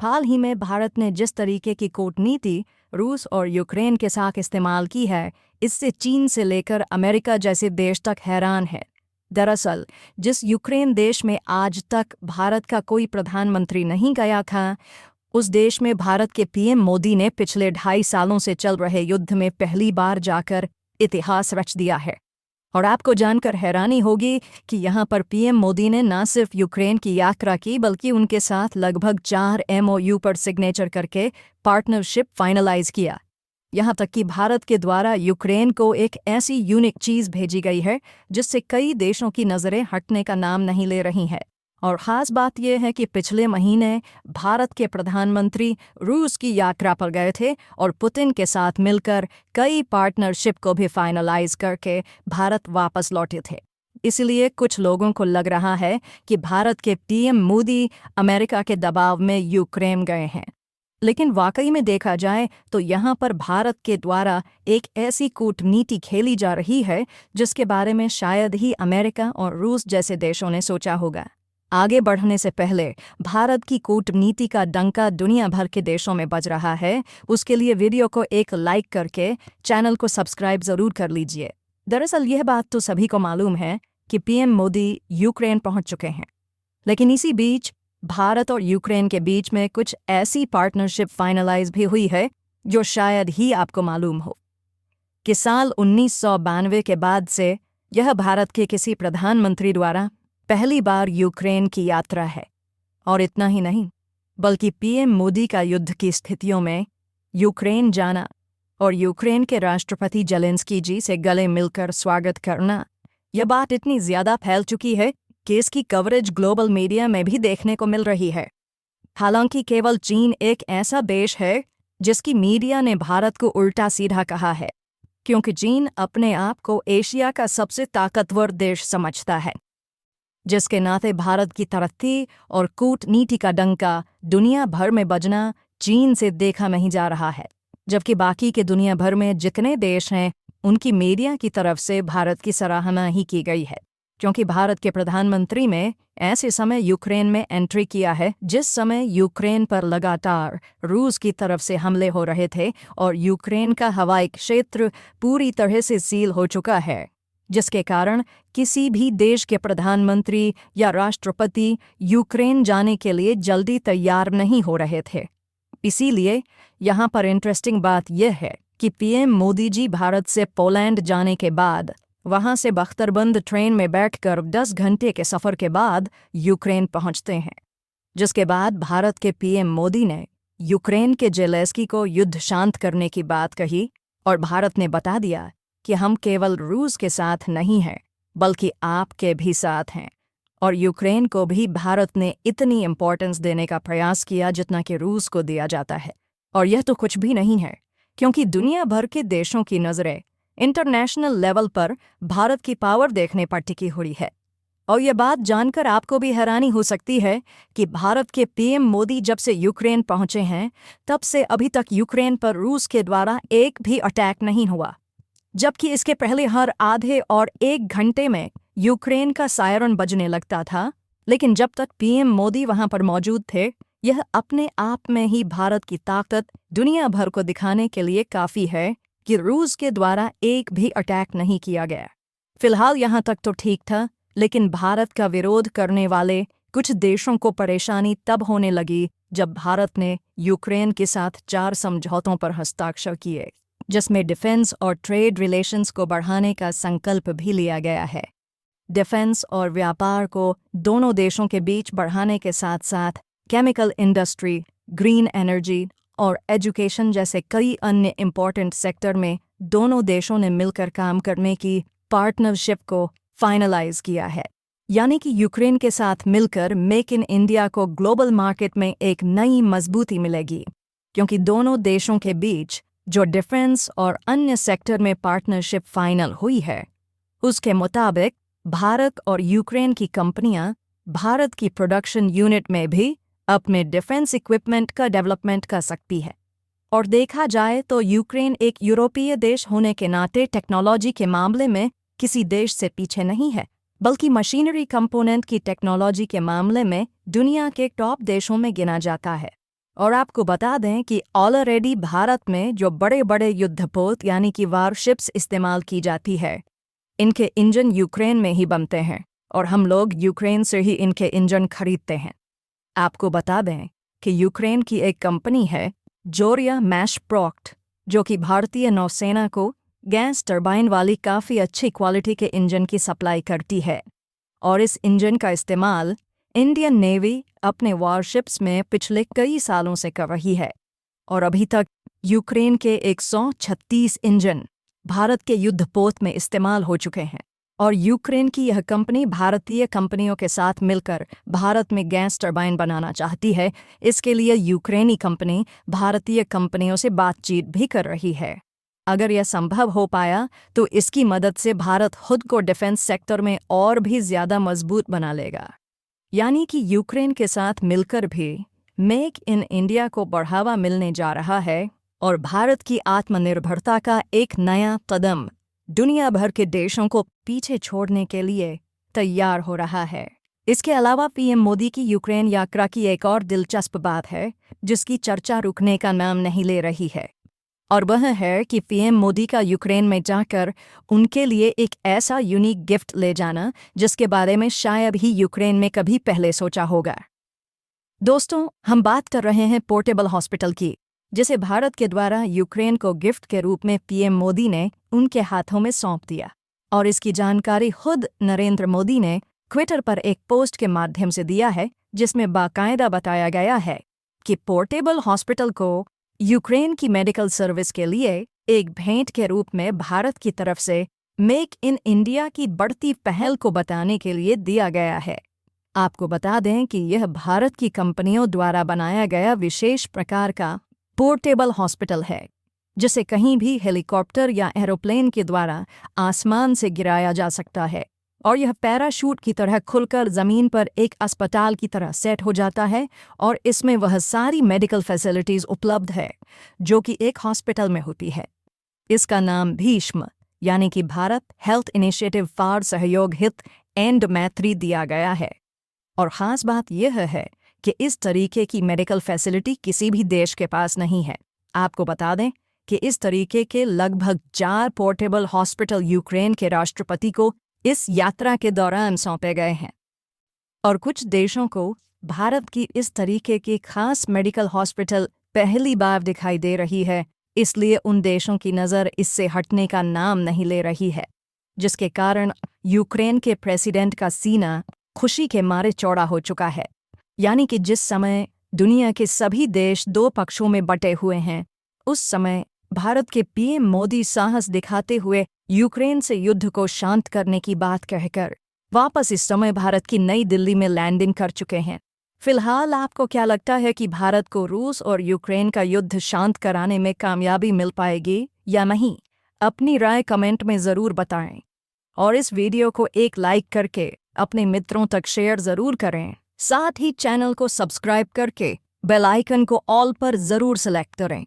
हाल ही में भारत ने जिस तरीके की कूटनीति रूस और यूक्रेन के साथ इस्तेमाल की है, इससे चीन से लेकर अमेरिका जैसे देश तक हैरान है। दरअसल जिस यूक्रेन देश में आज तक भारत का कोई प्रधानमंत्री नहीं गया था, उस देश में भारत के पीएम मोदी ने पिछले 2.5 सालों से चल रहे युद्ध में पहली बार जाकर इतिहास रच दिया है। और आपको जानकर हैरानी होगी कि यहाँ पर पीएम मोदी ने न सिर्फ यूक्रेन की यात्रा की, बल्कि उनके साथ लगभग 4 MOU पर सिग्नेचर करके पार्टनरशिप फाइनलाइज किया। यहाँ तक कि भारत के द्वारा यूक्रेन को एक ऐसी यूनिक चीज़ भेजी गई है जिससे कई देशों की नज़रें हटने का नाम नहीं ले रही हैं। और ख़ास बात यह है कि पिछले महीने भारत के प्रधानमंत्री रूस की यात्रा पर गए थे और पुतिन के साथ मिलकर कई पार्टनरशिप को भी फाइनलाइज करके भारत वापस लौटे थे। इसलिए कुछ लोगों को लग रहा है कि भारत के पीएम मोदी अमेरिका के दबाव में यूक्रेन गए हैं। लेकिन वाकई में देखा जाए तो यहाँ पर भारत के द्वारा एक ऐसी कूटनीति खेली जा रही है जिसके बारे में शायद ही अमेरिका और रूस जैसे देशों ने सोचा होगा। आगे बढ़ने से पहले भारत की कूटनीति का डंका दुनिया भर के देशों में बज रहा है। उसके लिए वीडियो को एक लाइक करके चैनल को सब्सक्राइब ज़रूर कर लीजिए। दरअसल यह बात तो सभी को मालूम है कि पीएम मोदी यूक्रेन पहुंच चुके हैं, लेकिन इसी बीच भारत और यूक्रेन के बीच में कुछ ऐसी पार्टनरशिप फाइनलाइज भी हुई है जो शायद ही आपको मालूम हो कि साल 1992 के बाद से यह भारत के किसी प्रधानमंत्री द्वारा पहली बार यूक्रेन की यात्रा है। और इतना ही नहीं, बल्कि पीएम मोदी का युद्ध की स्थितियों में यूक्रेन जाना और यूक्रेन के राष्ट्रपति जेलेंस्की जी से गले मिलकर स्वागत करना, यह बात इतनी ज़्यादा फैल चुकी है कि इसकी कवरेज ग्लोबल मीडिया में भी देखने को मिल रही है। हालांकि केवल चीन एक ऐसा देश है जिसकी मीडिया ने भारत को उल्टा सीधा कहा है, क्योंकि चीन अपने आप को एशिया का सबसे ताकतवर देश समझता है, जिसके नाते भारत की तरक्की और कूटनीति का डंका दुनिया भर में बजना चीन से देखा नहीं जा रहा है। जबकि बाकी के दुनिया भर में जितने देश हैं उनकी मीडिया की तरफ से भारत की सराहना ही की गई है, क्योंकि भारत के प्रधानमंत्री ने ऐसे समय यूक्रेन में एंट्री किया है जिस समय यूक्रेन पर लगातार रूस की तरफ से हमले हो रहे थे और यूक्रेन का हवाई क्षेत्र पूरी तरह से सील हो चुका है, जिसके कारण किसी भी देश के प्रधानमंत्री या राष्ट्रपति यूक्रेन जाने के लिए जल्दी तैयार नहीं हो रहे थे। इसीलिए यहाँ पर इंटरेस्टिंग बात यह है कि पीएम मोदी जी भारत से पोलैंड जाने के बाद वहाँ से बख्तरबंद ट्रेन में बैठकर 10 घंटे के सफ़र के बाद यूक्रेन पहुँचते हैं, जिसके बाद भारत के पीएम मोदी ने यूक्रेन के जेलेंस्की को युद्ध शांत करने की बात कही और भारत ने बता दिया कि हम केवल रूस के साथ नहीं हैं बल्कि आपके भी साथ हैं। और यूक्रेन को भी भारत ने इतनी इम्पोर्टेंस देने का प्रयास किया जितना कि रूस को दिया जाता है। और यह तो कुछ भी नहीं है, क्योंकि दुनिया भर के देशों की नज़रें इंटरनेशनल लेवल पर भारत की पावर देखने पर टिकी हुई है। और यह बात जानकर आपको भी हैरानी हो सकती है कि भारत के पीएम मोदी जब से यूक्रेन पहुंचे हैं तब से अभी तक यूक्रेन पर रूस के द्वारा एक भी अटैक नहीं हुआ, जबकि इसके पहले हर आधे और 1 घंटे में यूक्रेन का सायरन बजने लगता था। लेकिन जब तक पीएम मोदी वहां पर मौजूद थे, यह अपने आप में ही भारत की ताकत दुनिया भर को दिखाने के लिए काफ़ी है कि रूस के द्वारा एक भी अटैक नहीं किया गया। फिलहाल यहाँ तक तो ठीक था, लेकिन भारत का विरोध करने वाले कुछ देशों को परेशानी तब होने लगी जब भारत ने यूक्रेन के साथ 4 समझौतों पर हस्ताक्षर किए, जिसमें डिफेंस और ट्रेड रिलेशंस को बढ़ाने का संकल्प भी लिया गया है। डिफेंस और व्यापार को दोनों देशों के बीच बढ़ाने के साथ साथ केमिकल इंडस्ट्री, ग्रीन एनर्जी और एजुकेशन जैसे कई अन्य इम्पॉर्टेंट सेक्टर में दोनों देशों ने मिलकर काम करने की पार्टनरशिप को फाइनलाइज किया है। यानी कि यूक्रेन के साथ मिलकर मेक इन इंडिया को ग्लोबल मार्केट में एक नई मजबूती मिलेगी, क्योंकि दोनों देशों के बीच जो डिफेंस और अन्य सेक्टर में पार्टनरशिप फाइनल हुई है, उसके मुताबिक भारत और यूक्रेन की कंपनियां भारत की प्रोडक्शन यूनिट में भी अपने डिफेंस इक्विपमेंट का डेवलपमेंट कर सकती है। और देखा जाए तो यूक्रेन एक यूरोपीय देश होने के नाते टेक्नोलॉजी के मामले में किसी देश से पीछे नहीं है, बल्कि मशीनरी कंपोनेंट की टेक्नोलॉजी के मामले में दुनिया के टॉप देशों में गिना जाता है। और आपको बता दें कि ऑलरेडी भारत में जो बड़े बड़े युद्धपोत यानी कि वारशिप्स इस्तेमाल की जाती है, इनके इंजन यूक्रेन में ही बनते हैं और हम लोग यूक्रेन से ही इनके इंजन खरीदते हैं। आपको बता दें कि यूक्रेन की एक कंपनी है जोरिया मैशप्रोक्ट, जो कि भारतीय नौसेना को गैस टरबाइन वाली काफ़ी अच्छी क्वालिटी के इंजन की सप्लाई करती है और इस इंजन का इस्तेमाल इंडियन नेवी अपने वॉरशिप्स में पिछले कई सालों से कर रही है और अभी तक यूक्रेन के 136 इंजन भारत के युद्धपोत में इस्तेमाल हो चुके हैं और यूक्रेन की यह कंपनी भारतीय कंपनियों के साथ मिलकर भारत में गैस टरबाइन बनाना चाहती है। इसके लिए यूक्रेनी कंपनी भारतीय कंपनियों से बातचीत भी कर रही है। अगर यह संभव हो पाया तो इसकी मदद से भारत खुद को डिफेंस सेक्टर में और भी ज़्यादा मजबूत बना लेगा। यानी कि यूक्रेन के साथ मिलकर भी मेक इन इंडिया को बढ़ावा मिलने जा रहा है और भारत की आत्मनिर्भरता का एक नया कदम दुनिया भर के देशों को पीछे छोड़ने के लिए तैयार हो रहा है। इसके अलावा पीएम मोदी की यूक्रेन यात्रा की एक और दिलचस्प बात है जिसकी चर्चा रुकने का नाम नहीं ले रही है, और वह है कि पीएम मोदी का यूक्रेन में जाकर उनके लिए एक ऐसा यूनिक गिफ्ट ले जाना जिसके बारे में शायद ही यूक्रेन में कभी पहले सोचा होगा। दोस्तों, हम बात कर रहे हैं पोर्टेबल हॉस्पिटल की, जिसे भारत के द्वारा यूक्रेन को गिफ्ट के रूप में पीएम मोदी ने उनके हाथों में सौंप दिया और इसकी जानकारी खुद नरेंद्र मोदी ने ट्विटर पर एक पोस्ट के माध्यम से दिया है, जिसमें बाकायदा बताया गया है कि पोर्टेबल हॉस्पिटल को यूक्रेन की मेडिकल सर्विस के लिए एक भेंट के रूप में भारत की तरफ से मेक इन इंडिया की बढ़ती पहल को बताने के लिए दिया गया है। आपको बता दें कि यह भारत की कंपनियों द्वारा बनाया गया विशेष प्रकार का पोर्टेबल हॉस्पिटल है, जिसे कहीं भी हेलीकॉप्टर या एरोप्लेन के द्वारा आसमान से गिराया जा सकता है और यह पैराशूट की तरह खुलकर ज़मीन पर एक अस्पताल की तरह सेट हो जाता है और इसमें वह सारी मेडिकल फैसिलिटीज़ उपलब्ध है जो कि एक हॉस्पिटल में होती है। इसका नाम भीष्म यानी कि भारत हेल्थ इनिशिएटिव फॉर सहयोग हित एंड मैत्री दिया गया है। और ख़ास बात यह है कि इस तरीके की मेडिकल फैसिलिटी किसी भी देश के पास नहीं है। आपको बता दें कि इस तरीके के लगभग 4 पोर्टेबल हॉस्पिटल यूक्रेन के राष्ट्रपति को इस यात्रा के दौरान सौंपे गए हैं और कुछ देशों को भारत की इस तरीके की खास मेडिकल हॉस्पिटल पहली बार दिखाई दे रही है, इसलिए उन देशों की नज़र इससे हटने का नाम नहीं ले रही है, जिसके कारण यूक्रेन के प्रेसिडेंट का सीना खुशी के मारे चौड़ा हो चुका है। यानी कि जिस समय दुनिया के सभी देश 2 पक्षों में बटे हुए हैं, उस समय भारत के पीएम मोदी साहस दिखाते हुए यूक्रेन से युद्ध को शांत करने की बात कहकर वापस इस समय भारत की नई दिल्ली में लैंडिंग कर चुके हैं। फिलहाल आपको क्या लगता है कि भारत को रूस और यूक्रेन का युद्ध शांत कराने में कामयाबी मिल पाएगी या नहीं? अपनी राय कमेंट में ज़रूर बताएं और इस वीडियो को एक लाइक करके अपने मित्रों तक शेयर ज़रूर करें। साथ ही चैनल को सब्सक्राइब करके बेल आइकन को ऑल पर ज़रूर सेलेक्ट करें।